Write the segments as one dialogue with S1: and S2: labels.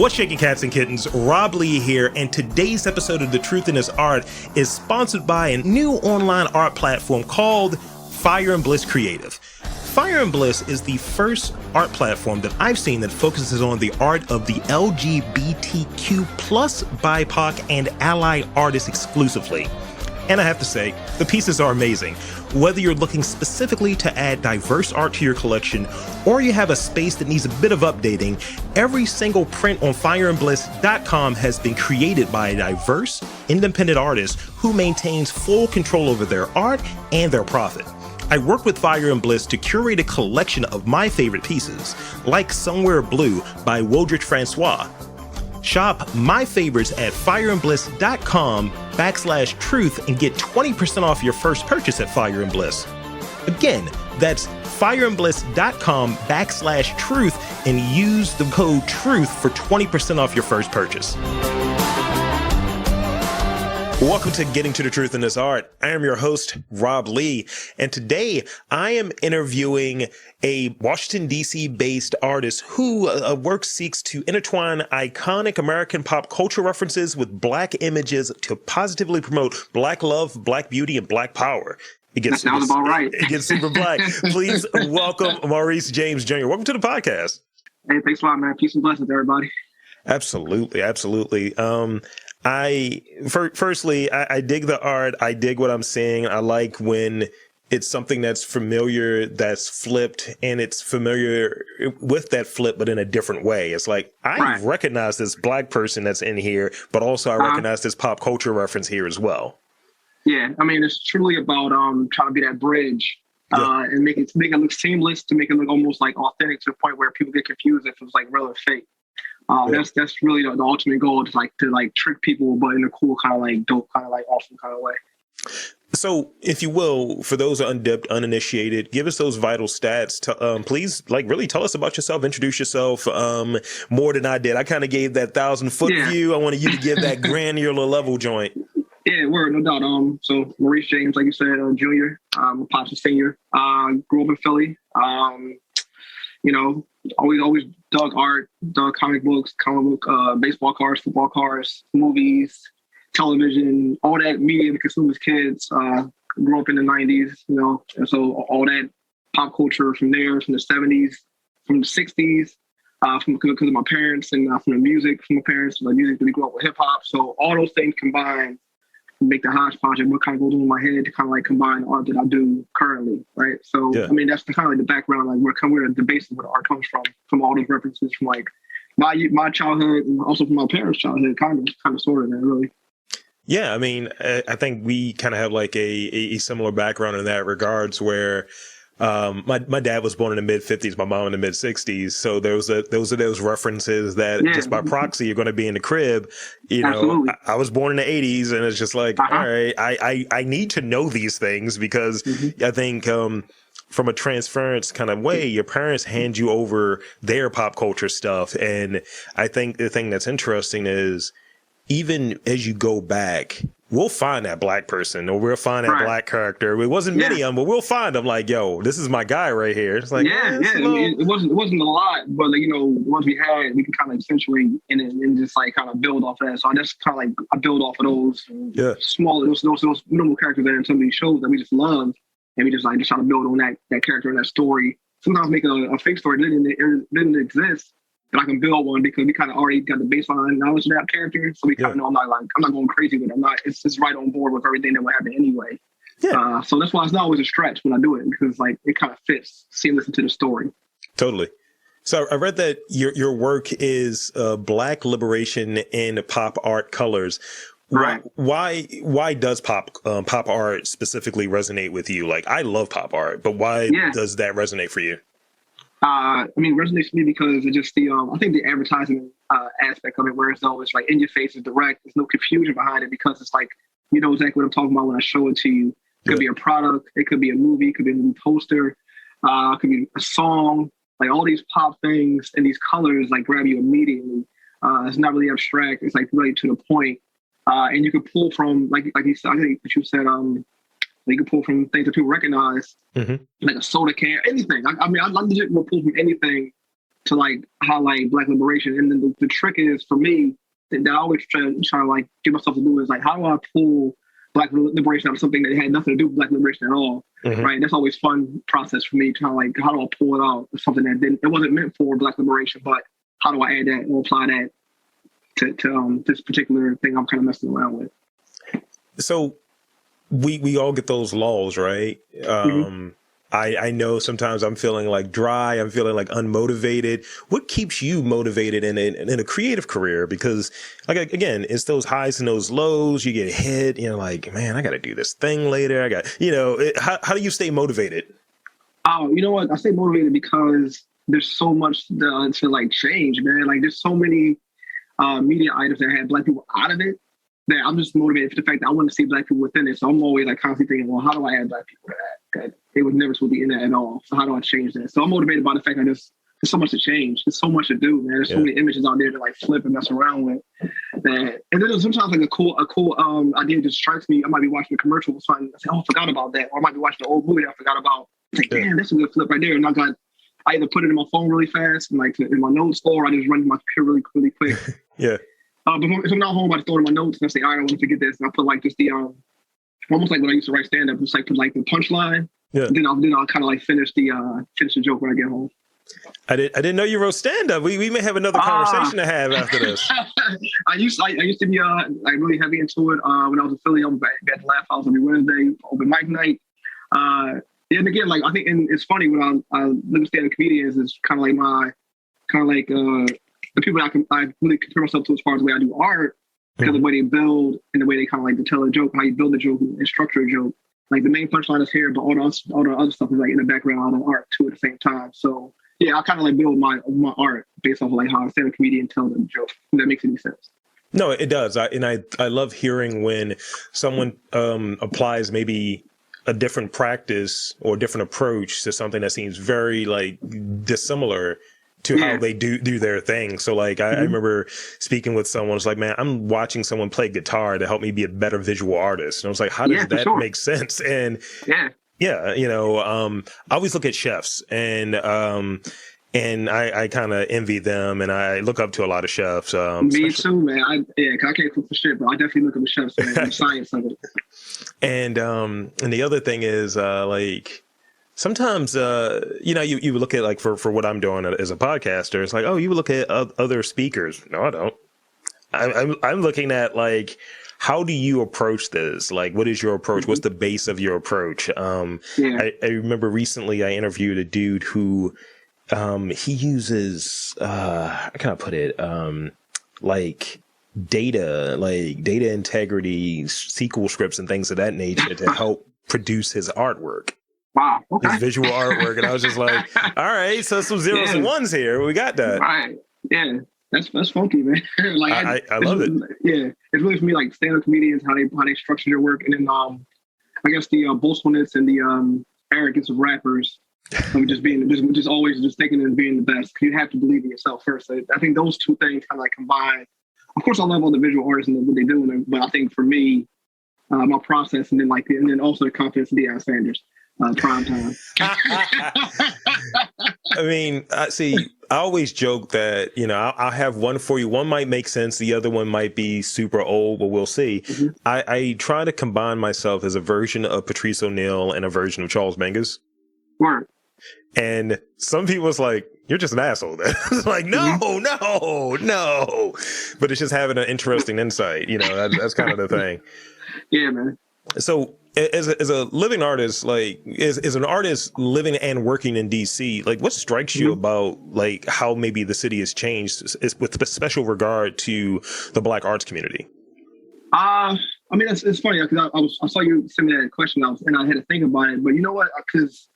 S1: What's shaking, cats and kittens? Rob Lee here, and today's episode of The Truth in This Art is sponsored by a new online art platform called Fire and Bliss Creative. Fire and Bliss is the first art platform that I've seen that focuses on the art of the LGBTQ plus BIPOC and allied artists exclusively. And I have to say, the pieces are amazing. Whether you're looking specifically to add diverse art to your collection, or you have a space that needs a bit of updating, every single print on fireandbliss.com has been created by a diverse, independent artist who maintains full control over their art and their profit. I worked with Fire and Bliss to curate a collection of my favorite pieces, like Somewhere Blue by Wodrich Francois. Shop my favorites at fireandbliss.com/truth and get 20% off your first purchase at Fire and Bliss. Again, that's fireandbliss.com/truth and use the code TRUTH for 20% off your first purchase. Welcome to Getting to the Truth in This Art. I am your host, Rob Lee, and today I am interviewing a Washington, D.C. based artist who work seeks to intertwine iconic American pop culture references with Black images to positively promote Black love, Black beauty, and Black power.
S2: That sounds about right.
S1: It gets super Black. Please welcome Maurice James Jr. Welcome to the podcast.
S2: Hey, thanks a lot, man. Peace and blessings, everybody.
S1: Absolutely. Firstly, I dig the art. I dig what I'm seeing. I like when it's something that's familiar, that's flipped, and it's familiar with that flip, but in a different way. It's like, I recognize this Black person that's in here, but also I recognize this pop culture reference here as well.
S2: Yeah, I mean, it's truly about trying to be that bridge and make it look seamless, to make it look almost like authentic, to the point where people get confused if it's like real or fake. That's really the ultimate goal, to trick people, but in a cool kind of like dope, kind of like awesome kind of way.
S1: So, if you will, for those undipped, uninitiated, give us those vital stats. Please, really tell us about yourself. Introduce yourself more than I did. I kind of gave that 1,000-foot view. I wanted you to give that granular level joint.
S2: Yeah, word, no doubt. So Maurice James, like you said, Jr. I'm a Pops senior. Grew up in Philly. Always dug art, dug comic books, baseball cards, football cards, movies, television, all that media we consume as kids. Grew up in the 90s, and so all that pop culture from there, from the 70s, from the 60s, because of my parents, and from the music from my parents, the music that we grew up with, hip hop. So all those things combined make the hodgepodge of what kind of goes on in my head to kind of like combine the art that I do currently, right? So, I mean, that's kind of like the background, like where the base of where the art comes from all those references from like my childhood and also from my parents' childhood, kind of sort of, man, really.
S1: Yeah, I mean, I think we kind of have like a similar background in that regards, where my dad was born in the mid-50s, my mom in the mid-60s. So those are those references that just by proxy you're going to be in the crib.
S2: Absolutely.
S1: I was born in the 80s, and it's just like, all right, I need to know these things because I think from a transference kind of way, your parents hand you over their pop culture stuff. And I think the thing that's interesting is, even as you go back, we'll find that Black person, or we'll find that Black character. It wasn't many of them, but we'll find them like, yo, this is my guy right here. It's like,
S2: I mean, it wasn't a lot, but once we had, we can kind of accentuate and just like kind of build off of that. So I just kind of like, I build off of those small, those minimal characters that are in some of these shows that we just love, and we just try to build on that character and that story. Sometimes make a fake story that didn't exist, but I can build one because we kind of already got the baseline knowledge of that character. So we kind of know I'm not going crazy with it. It's just right on board with everything that will happen anyway. Yeah. So that's why it's not always a stretch when I do it, because like it kind of fits seamless into the story.
S1: Totally. So I read that your work is Black liberation in pop art colors.
S2: Right.
S1: Why does pop art specifically resonate with you? Like, I love pop art, but why does that resonate for you?
S2: I mean, it resonates to me because it's just I think the advertising aspect of it, where it's always like in your face, is direct. There's no confusion behind it, because it's like, you know exactly what I'm talking about when I show it to you. It could be a product, it could be a movie, it could be a movie poster, it could be a song. Like all these pop things and these colors like grab you immediately. It's not really abstract. It's like really to the point. And you can pull from like you said, I think what you said, you can pull from things that people recognize, like a soda can, anything. I mean, I legit will pull from anything to like highlight Black liberation. And then the trick is for me that I always try to like give myself to do is like, how do I pull Black liberation out of something that had nothing to do with Black liberation at all, right? That's always fun process for me, trying to like, how do I pull it out of something that it wasn't meant for Black liberation, but how do I add that or apply that to this particular thing I'm kind of messing around with?
S1: So we all get those lulls, right? I know sometimes I'm feeling like dry. I'm feeling like unmotivated. What keeps you motivated in a creative career? Because like, again, it's those highs and those lows. You get hit, like, man, I got to do this thing later. How do you stay motivated?
S2: Oh, you know what? I stay motivated because there's so much to like change, man. Like there's so many media items that have Black people out of it that I'm just motivated for the fact that I want to see Black people within it. So I'm always like constantly thinking, well, how do I add Black people to that? They was never supposed to be in that at all. So how do I change that? So I'm motivated by the fact that there's so much to change. There's so much to do, man. There's so many images out there to like flip and mess around with. And then sometimes like a cool idea just strikes me. I might be watching a commercial or something. I say, oh, I forgot about that. Or I might be watching an old movie that I forgot about. It's like, damn, that's a good flip right there. And I either put it in my phone really fast and like in my notes, or I just run my computer really, really quick.
S1: Yeah.
S2: But if I'm not home, I just throw it in my notes and I say, all right, I want to forget this. And I put like just the almost like when I used to write stand-up, just like put like the punchline. Yeah. Then I'll kind of like finish the joke when I get home.
S1: I didn't know you wrote stand-up. We may have another conversation to have after this.
S2: I used to be like really heavy into it when I was in Philly. I was at the Laugh House every Wednesday, open mic night. And again, like I think, and it's funny when I look at stand-up comedians, it's kind of like the people that I really compare myself to as far as the way I do art, because the way they build and the way they kind of like to tell a joke, how you build a joke and structure a joke. Like the main punchline is here, but all the other stuff is like in the background, all the art too at the same time. So yeah, I kind of like build my art based off of like how a stand-up comedian tells a joke. If that makes any sense.
S1: No, it does. I love hearing when someone applies maybe a different practice or different approach to something that seems very like dissimilar to how they do their thing. So like, I remember speaking with someone, it's like, man, I'm watching someone play guitar to help me be a better visual artist. And I was like, how does that make sense? And I always look at chefs and I kind of envy them and I look up to a lot of chefs.
S2: Me too, man. I can't cook for shit, but I definitely look up to chefs, man. The science of it.
S1: And the other thing is like, sometimes, you look at like for what I'm doing as a podcaster, it's like, oh, you look at other speakers. No, I don't. I'm looking at like, how do you approach this? Like, what is your approach? What's the base of your approach? I remember recently I interviewed a dude who, he uses, how can I put it? Like data integrity, SQL scripts and things of that nature to help produce his artwork.
S2: Wow. Okay.
S1: His visual artwork. And I was just like, all right, so some zeros and ones here. We got that.
S2: Right. Yeah. That's funky, man. Like
S1: I love it.
S2: Yeah. It's really for me like stand-up comedians, how they structure their work. And then I guess the boastfulness and the arrogance of rappers. Just always thinking and being the best. You have to believe in yourself first. So I think those two things kind of like combine. Of course, I love all the visual artists and what they do, but I think for me, my process and then also the confidence of Deion Sanders. Prime time.
S1: I mean, see, I always joke that, I'll have one for you. One might make sense. The other one might be super old, but we'll see. Mm-hmm. I try to combine myself as a version of Patrice O'Neal and a version of Charles Mingus.
S2: Word.
S1: And some people was like, you're just an asshole. It's like, no. But it's just having an interesting insight. That's kind of the thing.
S2: Yeah, man.
S1: So as a living artist, like as an artist living and working in DC, like what strikes you about like how maybe the city has changed is with special regard to the Black arts community?
S2: I mean, it's funny because I saw you send me that question and I had to think about it. But you know what? Because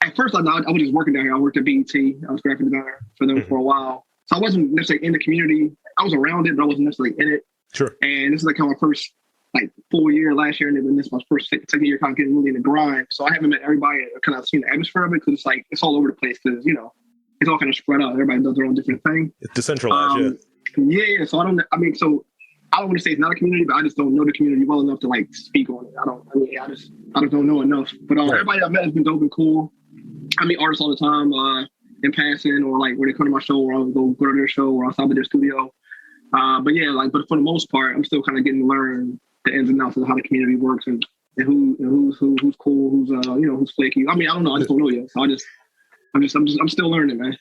S2: at first I was just working down here. I worked at BET. I was graphic designer for them for a while. So I wasn't necessarily in the community. I was around it, but I wasn't necessarily in it.
S1: Sure.
S2: And this is like kind of my first full year last year, and then this was my first second year kind of getting really in the grind. So I haven't met everybody, kind of seen the atmosphere of it because it's all over the place because it's all kind of spread out. Everybody does their own different thing.
S1: It's decentralized,
S2: yeah. So I don't want to say it's not a community, but I just don't know the community well enough to speak on it. I just don't know enough. But everybody I met has been dope and cool. I meet artists all the time. in passing, or like when they come to my show, or I'll go to their show, or I'll stop at their studio. But yeah, like, but for the most part, I'm still kind of getting to learn the ins and outs of how the community works, and who's cool, who's who's flaky. I mean, I don't know. I just don't know yet. So I'm still learning, man.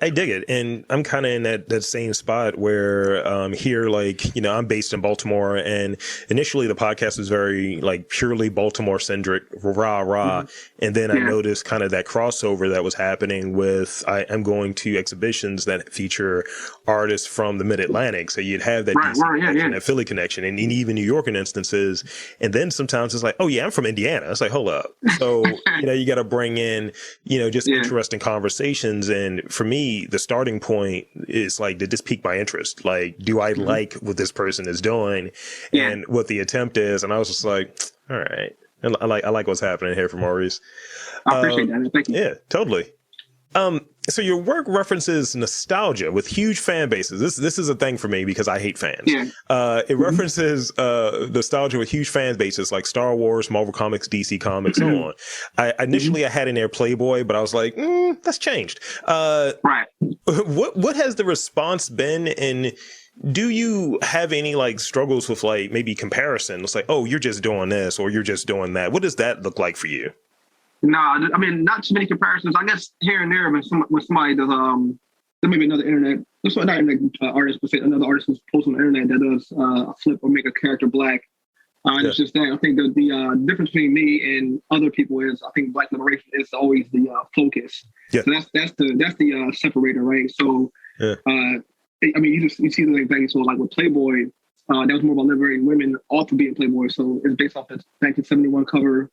S1: I dig it. And I'm kind of in that same spot where here, like, I'm based in Baltimore, and initially the podcast was very like purely Baltimore centric, rah. Mm-hmm. And then I noticed kind of that crossover that was happening with, I'm going to exhibitions that feature artists from the mid-Atlantic. So you'd have that DC connection, that Philly connection, and even New York in instances. And then sometimes it's like, oh yeah, I'm from Indiana. It's like, hold up. So, you got to bring in, just interesting conversations. And for me, the starting point is like, did this pique my interest? Like, do I like what this person is doing and what the attempt is? And I was just like, all right. And I like what's happening here for Maurice.
S2: I appreciate that. Thank you.
S1: Yeah, totally. So your work references nostalgia with huge fan bases. This is a thing for me because I hate fans.
S2: Yeah.
S1: It references nostalgia with huge fan bases like Star Wars, Marvel Comics, DC Comics, so on. I initially had in there Playboy, but I was like, that's changed.
S2: Right.
S1: What has the response been, and do you have any like struggles with like maybe comparison? It's like, oh, you're just doing this or you're just doing that. What does that look like for you?
S2: No, I mean, not too many comparisons. I guess here and there, when somebody does, there may be another internet, not internet artist, but say another artist who's posting on the internet that does a flip or make a character black. It's just that I think the difference between me and other people is I think Black liberation is always the focus. Yeah. So that's the separator, right? So, I mean, you see the thing. So like with Playboy, that was more about liberating women off of being Playboy. So it's based off the 1971 cover.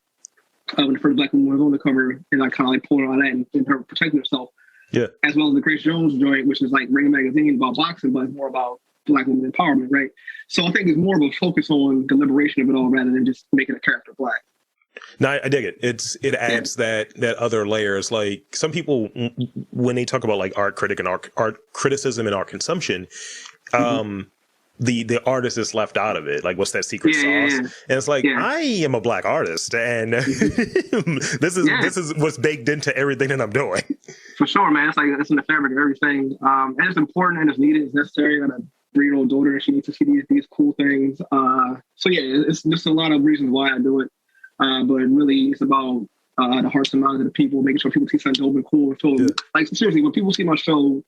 S2: When the first Black woman was on the cover, and I kind of like pulling on that and her protecting herself. Yeah. As well as the Grace Jones joint, which is like Ring magazine about boxing, but it's more about Black women empowerment, right? So I think it's more of a focus on the liberation of it all rather than just making a character Black.
S1: No, I dig it. It adds that other layers. Like some people, when they talk about like art critic and art criticism and art consumption, the artist is left out of it. Like, what's that secret sauce? Yeah. And it's like, I am a Black artist, and this is what's baked into everything that I'm doing.
S2: For sure, man. It's like it's in the fabric of everything, and it's important and it's needed. It's necessary. I got a 3-year-old daughter, and she needs to see these cool things. So yeah, it's just a lot of reasons why I do it. But really, it's about the hearts and minds of the people, making sure people see something dope and cool and feel like seriously. When people see my show.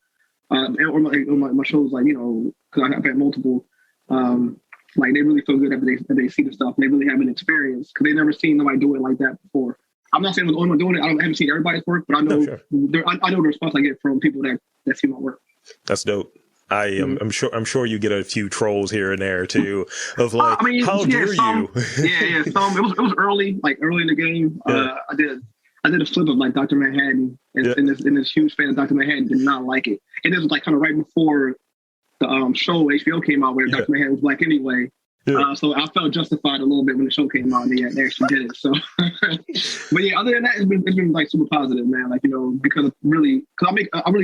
S2: Or my shows, like, because I've had multiple, like they really feel good after they see the stuff. And they really have an experience because they've never seen nobody do it like that before. I'm not saying I'm the only one doing it. I haven't seen everybody's work, but I know I know the response I get from people that see my work.
S1: That's dope. I'm sure you get a few trolls here and there too of like, how dare you?
S2: Yeah. It was early in the game. I did a flip of like Dr. Manhattan, and this huge fan of Dr. Manhattan did not like it. And it was like kind of right before the show HBO came out, where Dr. Manhattan was Black anyway. Yeah. So I felt justified a little bit when the show came out. And they actually did it. So, but yeah, other than that, it's been like super positive, man. Like because I really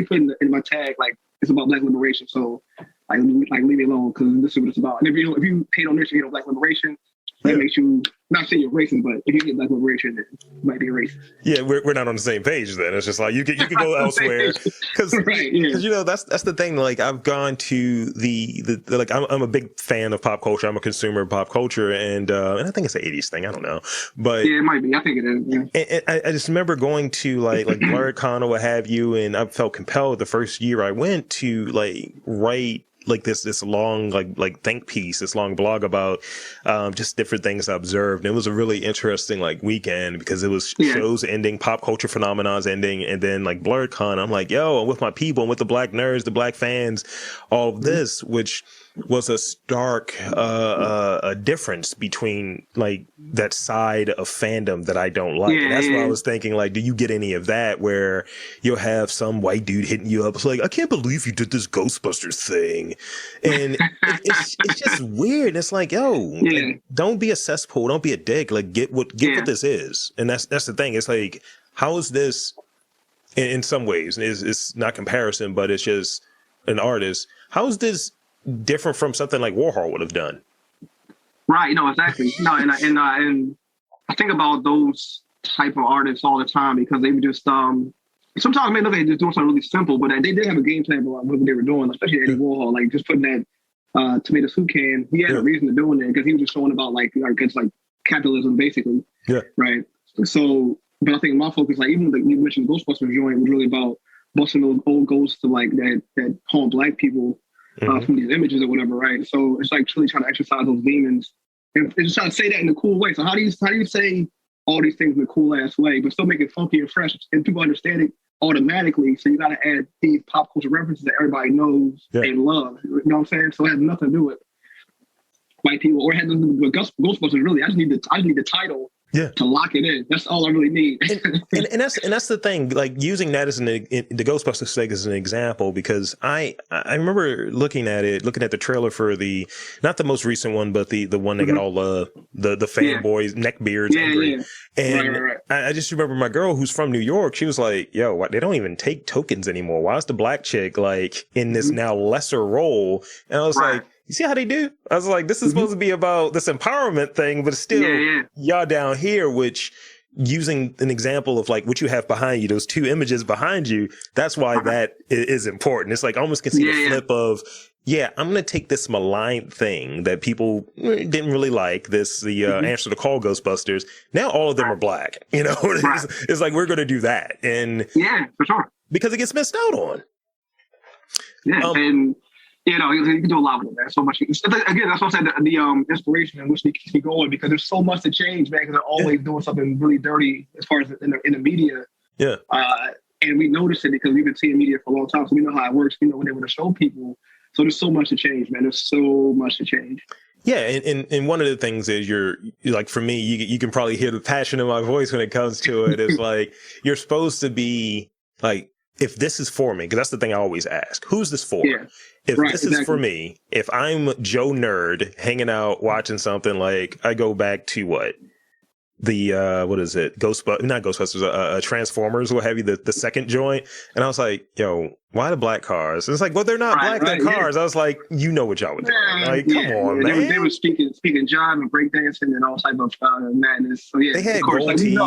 S2: put in my tag like it's about Black liberation. So like leave me alone because this is what it's about. And if you hate on this, you hate on Black liberation. That makes you not saying you're racist, but if you get Black liberation, it might be racist.
S1: Yeah, we're not on the same page then. It's just like you can go elsewhere because that's the thing. Like I've gone to the like I'm a big fan of pop culture. I'm a consumer of pop culture, and I think it's an '80s thing. I don't know, but
S2: yeah, it might be. I think it is. Yeah.
S1: And I just remember going to like BlurredCon or what have you, and I felt compelled the first year I went to like write like this long like think piece, this long blog about just different things I observed. And it was a really interesting like weekend because it was shows ending, pop culture phenomenons ending, and then like BlurredCon. I'm like, yo, I'm with my people, I'm with the Black nerds, the Black fans, all of this, which was a stark a difference between like that side of fandom that I don't like. And that's why I was thinking, like, do you get any of that where you'll have some white dude hitting you up? It's like, I can't believe you did this Ghostbusters thing. And it's just weird. It's like, yo, like, don't be a cesspool. Don't be a dick. Like, get what this is. And that's the thing. It's like, how is this in some ways? It's not comparison, but it's just an artist. How is this different from something like Warhol would have done?
S2: Right. Exactly. No, and I think about those type of artists all the time because they just sometimes man, look, they just doing something really simple, but they did have a game plan about what they were doing, especially Eddie Warhol, like just putting that tomato soup can. He had a reason to doing it because he was just showing about it's like capitalism basically.
S1: Yeah.
S2: Right. So, but I think my focus, like even you mentioned Ghostbusters joint, was really about busting those old ghosts to like that haunt Black people from these images or whatever. Right. So it's like truly trying to exercise those demons and just trying to say that in a cool way. So how do you say all these things in a cool ass way, but still make it funky and fresh and people understand it automatically? So you got to add these pop culture references that everybody knows and loves. You know what I'm saying? So it has nothing to do with white people or it has nothing to do with Ghostbusters. Really, I just need the title. Yeah. To lock it in. That's all I really need.
S1: and that's the thing, like using that as the Ghostbusters thing as an example, because I remember looking at the trailer for not the most recent one, but the one that got all the fanboys, neckbeards angry. And right. I just remember my girl who's from New York, she was like, yo, they don't even take tokens anymore. Why is the Black chick like in this now lesser role? And I was like, you see how they do? I was like, this is supposed to be about this empowerment thing, but still y'all down here, which using an example of like what you have behind you, those two images behind you, that's why that is important. It's like almost can see the flip of, I'm going to take this malign thing that people didn't really like, the Answer the Call Ghostbusters. Now all of them are Black, you know, it's like, we're going to do that. And
S2: yeah, for sure.
S1: Because it gets missed out on.
S2: Yeah. And you know, you can do a lot with it, man. So much. Again, that's what I said, the inspiration in which they keep going, because there's so much to change, man, because they're always doing something really dirty as far as in the media. Yeah. And we notice it because we've been seeing media for a long time, so we know how it works. We know what they want to show people. So there's so much to change, man. There's so much to change.
S1: Yeah, and one of the things is you're like, for me, you can probably hear the passion in my voice when it comes to it. It's like, you're supposed to be like, if this is for me, because that's the thing I always ask, who's this for? Yeah. If this is for me, if I'm Joe Nerd hanging out, watching something, like I go back to what is it? Not Ghostbusters, Transformers, what have you, the second joint. And I was like, yo, why the Black cars? And it's like, well, they're not Black, they're cars. I was like, you know what y'all would do. Like, come on, man.
S2: They were speaking jive and breakdancing and all type of madness. So yeah,
S1: they had gold teeth.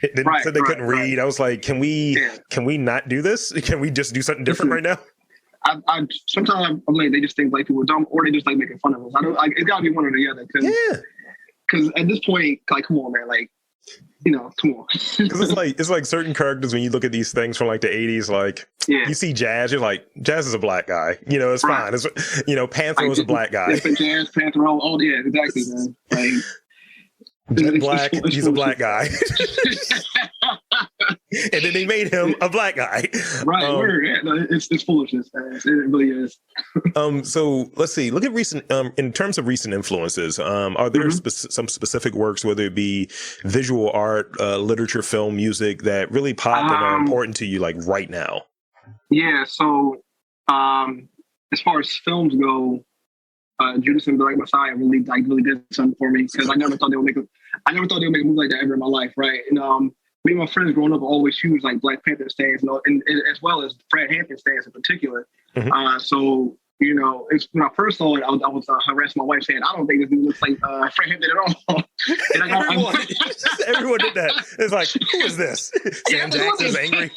S1: They said they couldn't read. I was like, can we not do this? Can we just do something different right now?
S2: I sometimes I'm like, they just think Black people are dumb, or they just like making fun of us. It's gotta be one or the other. Because at this point, like, come on, man, like, you know, come on.
S1: Because it's like certain characters, when you look at these things from like the 80s, like you see Jazz, you're like, Jazz is a Black guy. You know, it's fine. It's, you know, Panther was a Black guy.
S2: Jazz, Panther, all yeah, exactly, man. Like,
S1: Jet Black, he's a Black guy. And then they made him a Black guy.
S2: Right. It's foolishness, man. It really is.
S1: So let's see. Look at recent, in terms of recent influences, are there some specific works, whether it be visual art, literature, film, music, that really pop and are important to you, like right now?
S2: Yeah. So as far as films go, Judas and the Black Messiah really did something for me, because I never thought they would make a movie like that ever in my life, right? And me and my friends growing up were always huge like Black Panther stands, and as well as Fred Hampton stands in particular. So you know, when I first saw it, I was harassing my wife saying, "I don't think this dude looks like Fred Hampton at all." And
S1: everyone did that. It's like, who is this? Sam Jackson's angry.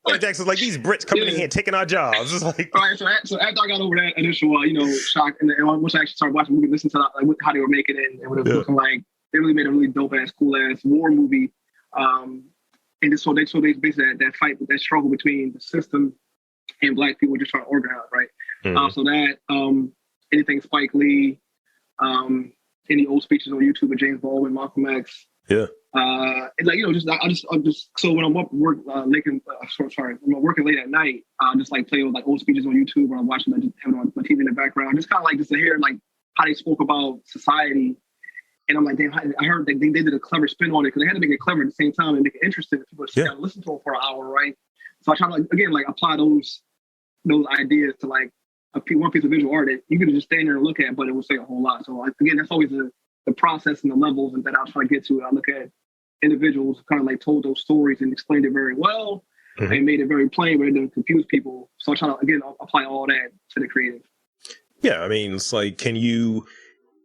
S1: Sam Jackson's like, these Brits coming in here taking our jobs. It's like,
S2: all right. So after I got over that initial, shock, and once I actually started watching the movie, listen to like how they were making it and what it was looking like, they really made a really dope ass, cool ass war movie. And so they basically that fight, that struggle between the system and Black people just trying to organize, right? So that anything Spike Lee, any old speeches on YouTube of James Baldwin, Malcolm X, and like I just so when I'm up when I'm working late at night, I just like play with like old speeches on YouTube, or I'm watching just having on my TV in the background, just kind of like just to hear like how they spoke about society. And I'm like, damn, I heard they did a clever spin on it, because they had to make it clever at the same time and make it interesting for people to listen to it for an hour, right? So I try to apply those ideas to like one piece of visual art that you could just stand there and look at, but it would say a whole lot. So again, that's always the process and the levels that I was trying to get to. I look at individuals who kind of like told those stories and explained it very well and made it very plain, but it didn't confuse people. So I try to again apply all that to the creative.
S1: Yeah, I mean, it's like, can you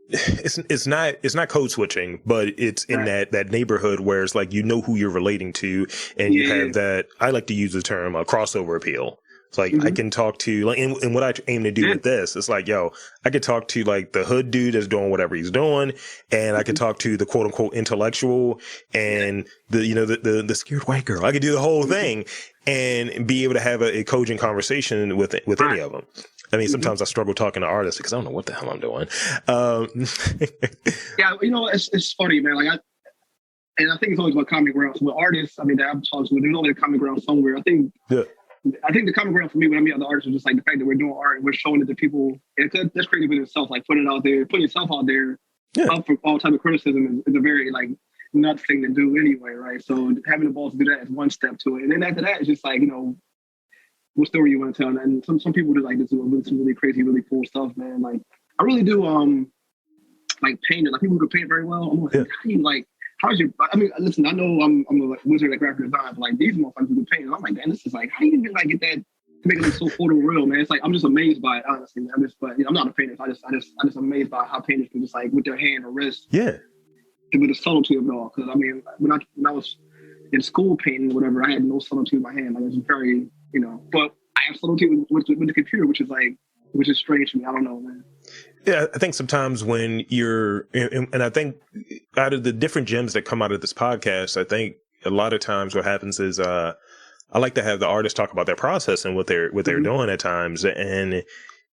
S1: it's not code switching, but it's in
S2: Right.
S1: that neighborhood where it's like, you know who you're relating to, and you
S2: Yeah.
S1: have that, I like to use the term crossover appeal. It's like I
S2: Mm-hmm.
S1: can talk to, like, and what I aim to do
S2: Yeah.
S1: with this, it's like, yo, I could talk to like the hood dude that's doing whatever he's doing, and I could talk to the quote unquote intellectual and the, you know, the scared white girl. I could do the whole
S2: Mm-hmm.
S1: thing and be able to have a cogent conversation with any
S2: Right.
S1: of them. I mean,
S2: Mm-hmm.
S1: sometimes I struggle talking to artists because I don't know what the hell I'm doing.
S2: Yeah, you know, it's funny, man. Like I think it's always about common ground. So with artists, I mean, that I'm talking to, there's always a common ground somewhere.
S1: Yeah.
S2: I think the common ground for me when I meet other artists is just like the fact that we're doing art and we're showing it to people. That's crazy with itself. Like putting it out there, putting yourself out there
S1: Yeah.
S2: up for all type of criticism is a very like nuts thing to do anyway, right? So having the balls to do that is one step to it, and then after that, it's just like, you know, what story you want to tell. And some people do like this some really crazy, really cool stuff, man. Like I really do like painting. Like people who can paint very well. I'm like,
S1: Yeah.
S2: how do you like? How's your? I mean, listen. I know I'm a like, wizard at graphic design, but like these motherfuckers who can paint. And I'm like, man, this is like, how do you even like get that to make it look so photoreal, man? It's like I'm just amazed by it, honestly. Man. But you know, I'm not a painter. So I'm just amazed by how painters can just like with their hand or wrist,
S1: Yeah.
S2: with the subtlety of it all. Because I mean, when I was in school painting or whatever, I had no subtlety with my hand. Like it was very, you know. But I have subtlety with the computer, which is strange to me. I don't know, man.
S1: Yeah, I think sometimes when you're, and I think out of the different gems that come out of this podcast, I think a lot of times what happens is, I like to have the artists talk about their process and what they're doing at times, and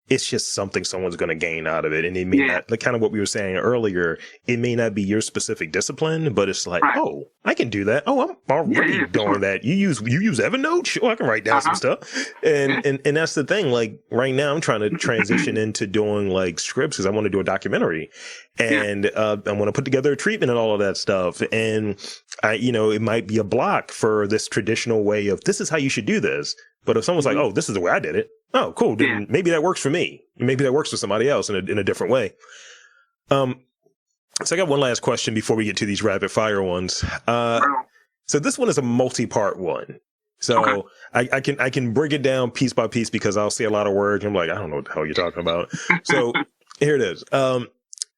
S1: it's just something someone's going to gain out of it. And it may not, like kind of what we were saying earlier, it may not be your specific discipline, but it's like, oh, I can do that. Oh, I'm already doing that. You use Evernote? Sure, I can write down some stuff. And that's the thing. Like right now I'm trying to transition into doing like scripts because I want to do a documentary and I want to put together a treatment and all of that stuff. And it might be a block for this traditional way of this is how you should do this. But if someone's like, oh, this is the way I did it. Oh, cool. Then maybe that works for me. Maybe that works for somebody else in a different way. So I got one last question before we get to these rapid fire ones. So this one is a multi-part one. So I can break it down piece by piece because I'll say a lot of words. And I'm like, I don't know what the hell you're talking about. So here it is.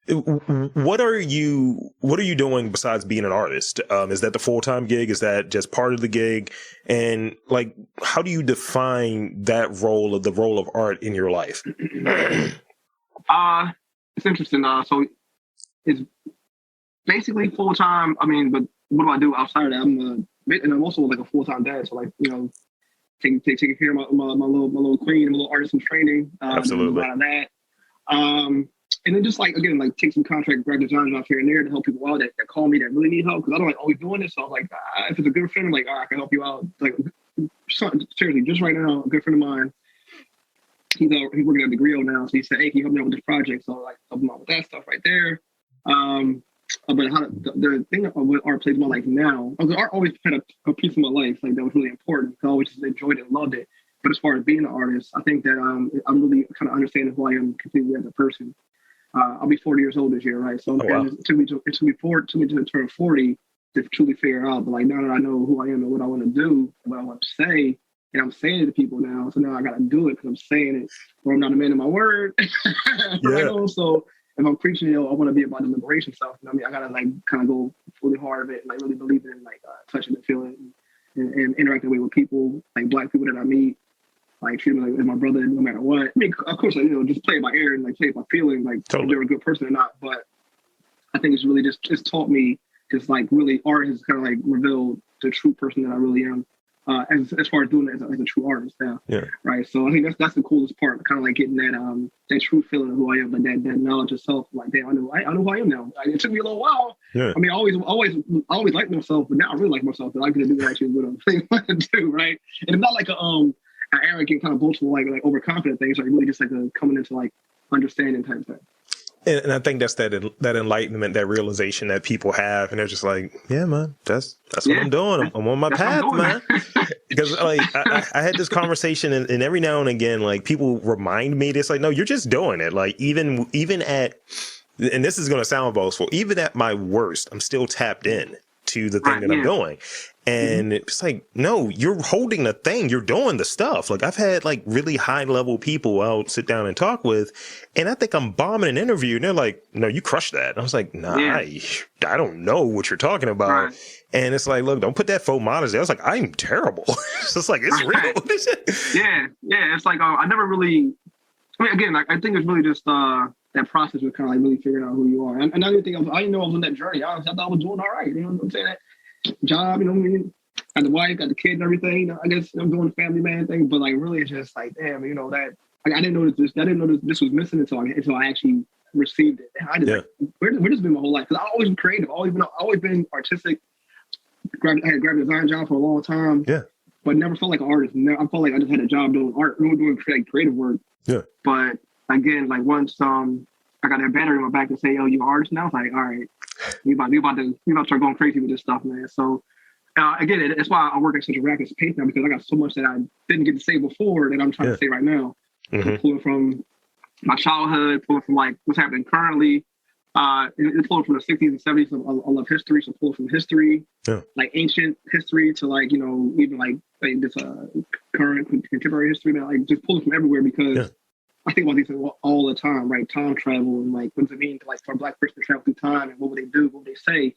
S1: What are you doing besides being an artist? Is that the full-time gig? Is that just part of the gig? And like, how do you define the role of art in your life?
S2: It's interesting. So it's basically full-time. I mean, but what do I do outside of that? And I'm also like a full-time dad. So like, you know, taking care of my little queen, my little artist in training.
S1: Absolutely.
S2: A lot of that. And then just like, again, like take some contract graphic design jobs here and there to help people out that call me that really need help. Cause I don't like always doing this. So I was like, if it's a good friend, I'm like, I can help you out. Like seriously, just right now, a good friend of mine, he's working at the grill now. So he said, hey, can you help me out with this project? So like help him out with that stuff right there. But the thing of what art plays in my life now, art always had a piece of my life like that was really important. I always just enjoyed it and loved it. But as far as being an artist, I think that I'm really kind of understanding who I am completely as a person. I'll be 40 years old this year, right? So it took me to turn 40 to truly figure out. But like now that I know who I am and what I want to do, and what I want to say, and I'm saying it to people now, so now I got to do it because I'm saying it, or I'm not a man of my word. Right? Also, if I'm preaching, I want to be about the liberation stuff. You know what I mean, I gotta like kind of go fully hard of it, and like really believe in like touching and feeling and interacting with people, like Black people that I meet. Like treat them like as my brother, no matter what. I mean, of course, like, just play it by ear and like play it by feeling, like if they're a good person or not. But I think it's really just taught me, just like really art has kind of like revealed the true person that I really am, as far as doing it as a true artist now. Yeah. Right. So I think that's the coolest part, kind of like getting that true feeling of who I am, like that knowledge of self. Like, damn, I know who I am now. Like, it took me a little while. Yeah. I mean, I always liked myself, but now I really like myself. And I get to do actually what I'm want to do. Right. And it's not like an arrogant, kind of boastful, like overconfident thing. It's like really just like a coming into like understanding type thing.
S1: And I think that's that enlightenment, that realization that people have, and they're just like, yeah, man, that's what I'm doing. I'm on my path, man. Because like I had this conversation, and every now and again, like people remind me, it's like, no, you're just doing it. Like even at, and this is going to sound boastful, even at my worst, I'm still tapped in. to the thing that I'm doing. And it's like, no, you're holding the thing. You're doing the stuff. Like I've had like really high level people I'll sit down and talk with. And I think I'm bombing an interview and they're like, no, you crushed that. And I was like, nah, I don't know what you're talking about.
S2: Right.
S1: And it's like, look, don't put that faux modesty. I was like, I'm terrible. It's just like, it's real.
S2: Yeah. It's like, I never really, I mean, again, I think it's really just, that process of kind of like really figuring out who you are. And I didn't think I didn't know I was on that journey. I thought I was doing all right. You know what I'm saying? That job, you know what I mean? Got the wife, got the kid and everything. You know, I guess I'm doing the family man thing, but like really it's just like, damn, you know, that like, I didn't know this was missing until I actually received it. And I just like, where this been my whole life? Because I've always been creative, always been artistic. I had a graphic design job for a long time. Yeah. But never felt like an artist. I felt like I just had a job doing art, doing creative work. Yeah. But again, like once I got that battery in my back to say, "Yo, you an artist now?" It's like, all right, we about to start going crazy with this stuff, man. So again, that's why I work at such a rapid pace now because I got so much that I didn't get to say before that I'm trying to say right now. So pulling from my childhood, pulling from like what's happening currently. It's pulling from the 60s and 70s. So I love history, so pulling from history, like ancient history to like even like this current contemporary history. Now, like just pulling from everywhere because. I think about these things all the time, right? Time travel and like, what does it mean to like for a Black person to travel through time and what would they do? What would they say?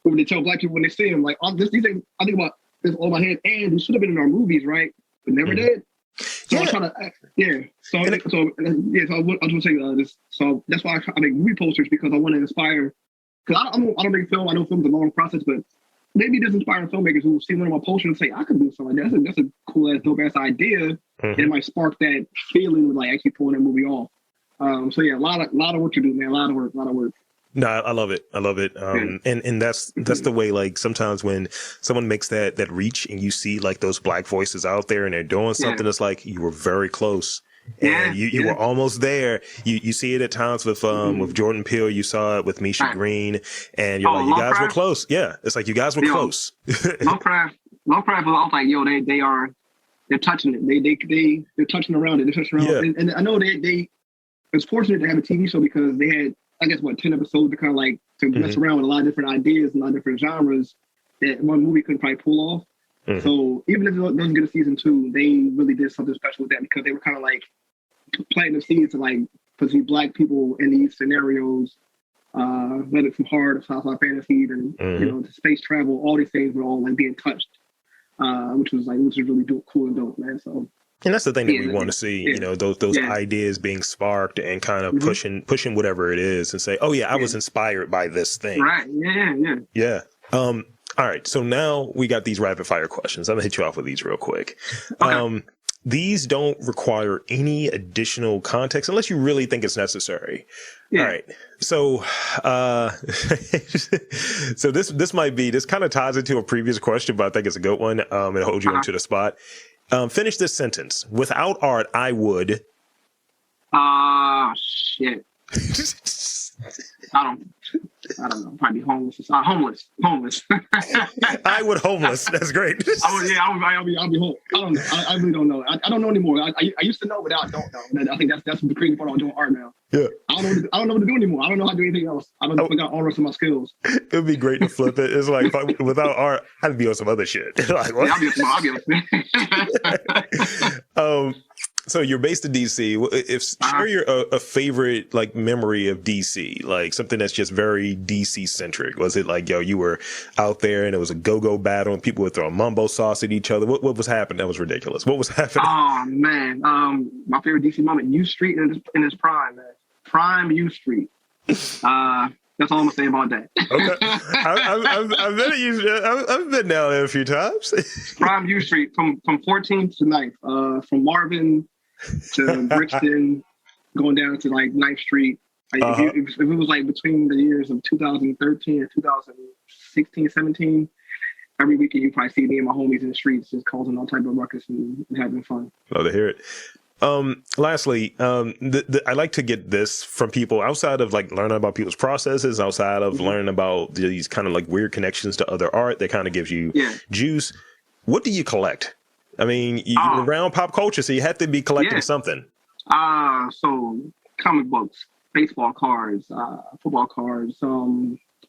S2: What would they tell Black people when they see them? Like, these things, I think about this all in my head, and it should have been in our movies, right? But never did. So I'm trying to, So I just want to say this. So that's why I make movie posters because I want to inspire. Because I don't make film. I know film's a long process, but maybe this inspiring filmmakers who see one of my posters and say, I could do something like that. That's a cool ass, dope ass idea. And it might spark that feeling of like actually pulling that movie off. So yeah, a lot of work to do, man. A lot of work.
S1: No, I love it. And that's the way, like sometimes when someone makes that reach and you see like those Black voices out there and they're doing something that's like, you were very close. And you were almost there. You see it at times with Jordan Peele. You saw it with Misha Green, and you're like, you guys were close. Yeah, it's like you guys were close.
S2: Lovecraft was I was like, yo, they're touching it. They're touching around it. They're touching around it. And I know they was fortunate to have a TV show because they had, I guess, 10 episodes to kind of like to mess around with a lot of different ideas and a lot of different genres that one movie couldn't probably pull off. So even if it doesn't get a season 2, they really did something special with that because they were kind of like planting the seeds to like put these Black people in these scenarios, whether from horror to sci-fi fantasy and to space travel, all these things were all like being touched, which was really cool and dope, man. So.
S1: And that's the thing that we want to see, those ideas being sparked and kind of pushing whatever it is and say, oh yeah, I was inspired by this thing.
S2: Right. Yeah.
S1: All right. So now we got these rapid fire questions. I'm gonna hit you off with these real quick. Okay. These don't require any additional context unless you really think it's necessary. Yeah. All right. So, so this kind of ties into a previous question, but I think it's a good one. It holds you into the spot. Finish this sentence. Without art, I would.
S2: Shit. I don't know. Probably homeless. Homeless.
S1: I would homeless. That's great.
S2: I'll be homeless. I don't know. I really don't know. I don't know anymore. I used to know, but I don't know. I think that's the crazy part about doing art now. Yeah. I don't know what to do anymore. I don't know how to do anything else. I don't forgot all the rest of my skills.
S1: It would be great to flip it. It's like without art, I'd be on some other shit. Like, what?
S2: Yeah, I'll be
S1: So you're based in DC. Share your a favorite like memory of DC, like something that's just very DC centric. Was it like, yo, you were out there and it was a go-go battle and people would throw mumbo sauce at each other? What was happening? That was ridiculous. What was happening?
S2: Oh man, my favorite DC moment, U Street in its prime, man. Prime U Street. That's all I'm gonna say about that.
S1: Okay, I've been down there a few times.
S2: Prime U Street from 14th to 9th, from Marvin to Brixton, going down to like 9th Street. Like, if it was like between the years of 2013 and 2016, 17, every weekend you probably see me and my homies in the streets just causing all type of ruckus and having fun.
S1: Love to hear it. Lastly, I like to get this from people outside of like learning about people's processes, outside of learning about these kind of like weird connections to other art that kind of gives you juice. What do you collect? I mean, you're around pop culture, so you have to be collecting something.
S2: So comic books, baseball cards, football cards,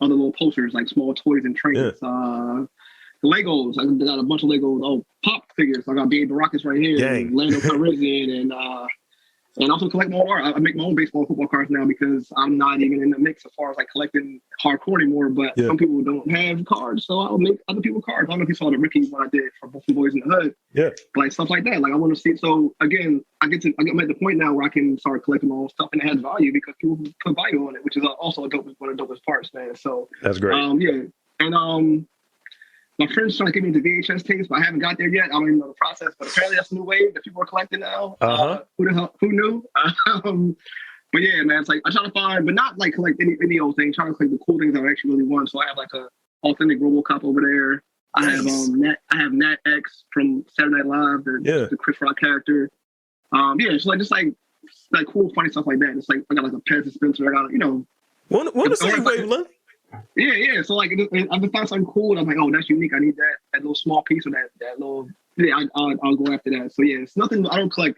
S2: other little posters, like small toys and trinkets. Legos. I got a bunch of Legos. Oh, pop figures. I got Dave the Rockets right here.
S1: Dang.
S2: Lando Calrissian and also collect my own art. I make my own baseball and football cards now because I'm not even in the mix as far as like collecting hardcore anymore. But some people don't have cards, so I'll make other people cards. I don't know if you saw the Ricky what I did for Buffalo Boys in the Hood.
S1: Yeah,
S2: like stuff like that. Like I want to see. So again, I'm at the point now where I can start collecting my own stuff and it has value because people put value on it, which is also one of the dopest parts, man. So
S1: that's great.
S2: And my friend's trying to get me into VHS tapes, but I haven't got there yet. I don't even know the process, but apparently that's a new wave that people are collecting now. Who knew? But yeah, man, it's like I try to find, but not like collect any old thing. Trying to collect the cool things that I actually really want. So I have like a authentic RoboCop over there. Nice. I have Nat X from Saturday Night Live, the Chris Rock character. It's like cool, funny stuff like that. It's like I got like a pen dispenser. I got
S1: What a segue, Lynn.
S2: Yeah. So like, I just found something cool, and I'm like, oh, that's unique. I need that little small piece or that little. Yeah, I'll go after that. So yeah, it's nothing. I don't collect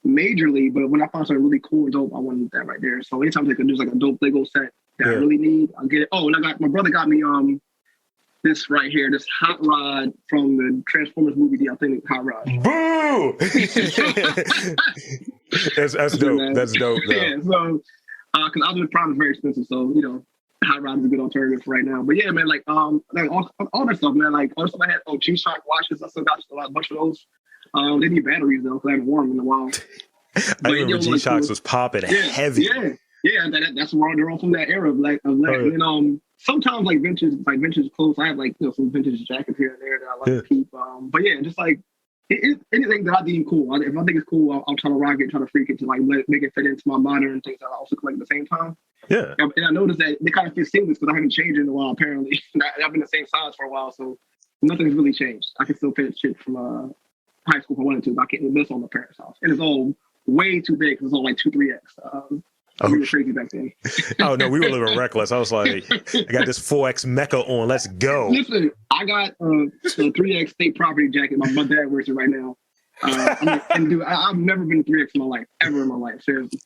S2: majorly, but when I find something really cool and dope, I want that right there. So anytime there's like a dope Lego set that I really need, I'll get it. Oh, and my brother got me this right here, this hot rod from the Transformers movie, the authentic hot rod.
S1: Boo! That's dope. Man. That's dope. Though.
S2: Yeah. So because Optimus Prime is very expensive, so hot rod is a good alternative for right now. But yeah, man, like all that stuff, man. Like all the stuff I had, G-Shock watches, I still got a bunch of those. They need batteries though, because I haven't worn them in a while.
S1: I remember G-Shocks was popping heavy.
S2: Yeah. That's where they're all from that era of like. And then sometimes like vintage clothes. I have like some vintage jackets here and there that I like to keep. But yeah, just like anything that I deem cool. If I think it's cool, I'll try to rock it, try to freak it to like make it fit into my modern things that I also collect at the same time.
S1: Yeah.
S2: And I noticed that they kind of fit seamless because I haven't changed in a while. Apparently, I've been the same size for a while, so nothing's really changed. I can still fit shit from high school if I wanted to, but I can't miss on my parents' house, and it's all way too big. It's all like 2-3x. We were crazy back then.
S1: Oh no, we were living reckless. I was like, I got this 4X Mecha on. Let's go.
S2: Listen, I got a 3X state property jacket. My dad wears it right now. And dude, I've never been 3X in my life, ever in my life. Seriously.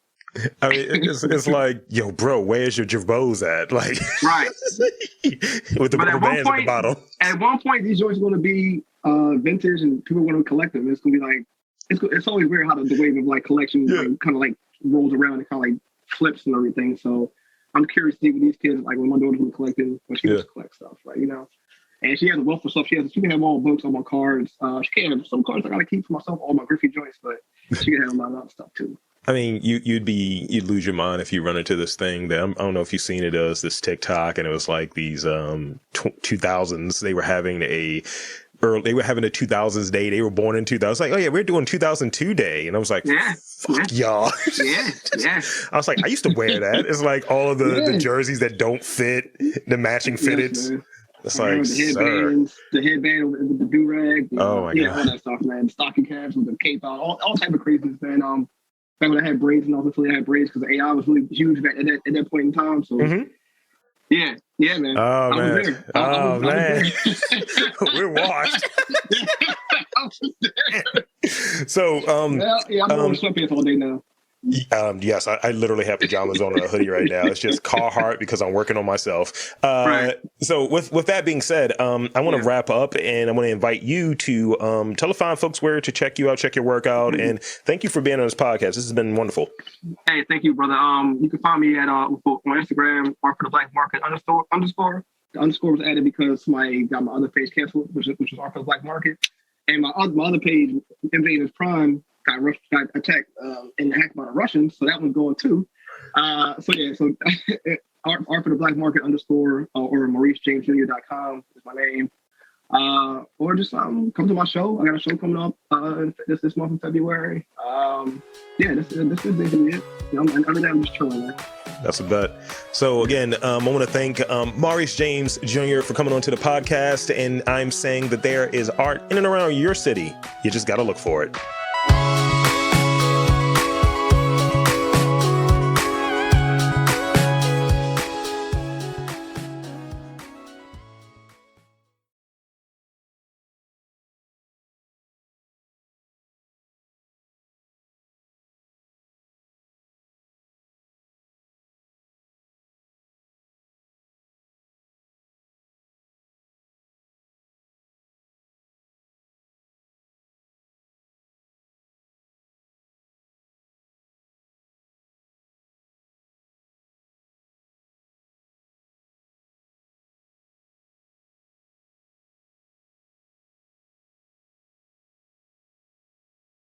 S1: I mean, it's like, yo, bro, where's your Jabos at? Like,
S2: right.
S1: With the rubber bands at the bottom.
S2: At one point, these joints are going to be vintage, and people are going to collect them. It's going to be like, it's always weird how the wave of like collection kind of like rolls around and kind of like flips and everything. So I'm curious to see what these kids like when my daughter's going to collect it, when she wants to collect stuff, right? And she has a wealth of stuff. She can have all books, all my cards. She can't have some cards I got to keep for myself, all my Griffey joints, but she can have a lot of other stuff too.
S1: I mean, you'd lose your mind if you run into this thing that I don't know if you've seen it as this TikTok, and it was like these 2000s. They were having a 2000s day. They were born in 2000. I was like, oh yeah, we're doing 2002 day, and I was like, fuck y'all.
S2: Yeah.
S1: I was like, I used to wear that. It's like all of the jerseys that don't fit, the matching fitteds. It's like,
S2: the headband with the do-rag.
S1: Oh my god,
S2: all that stuff, man. The stocking caps with the cape out, all type of craziness, man. Back when I had braids, and obviously I had braids because AI was really huge back at that point in time. So yeah, man.
S1: Oh man,
S2: I was
S1: man, we're washed.
S2: I was there.
S1: So
S2: I'm wearing sweatpants all day now.
S1: Yes, I literally have pajamas on and a hoodie right now. It's just Carhartt because I'm working on myself.
S2: Right.
S1: So with that being said, I want to wrap up, and I want to invite you to tell the fine folks where to check you out, check your work out, and thank you for being on this podcast. This has been wonderful.
S2: Hey, thank you, brother. You can find me at on Instagram, Art for the Black Market __. The underscore was added because somebody got my other page canceled, which is Art for the Black Market, and my other page, Invaders Prime, got attacked and hacked by the Russians, so that one's going too. So Art for the Black Market _ or MauriceJamesJr.com is my name. Or just come to my show. I got a show coming up this month in February. This is basically it. Other than that, I'm just chilling, man.
S1: That's a bet. So again, I want to thank Maurice James Jr. for coming onto the podcast, and I'm saying that there is art in and around your city. You just got to look for it.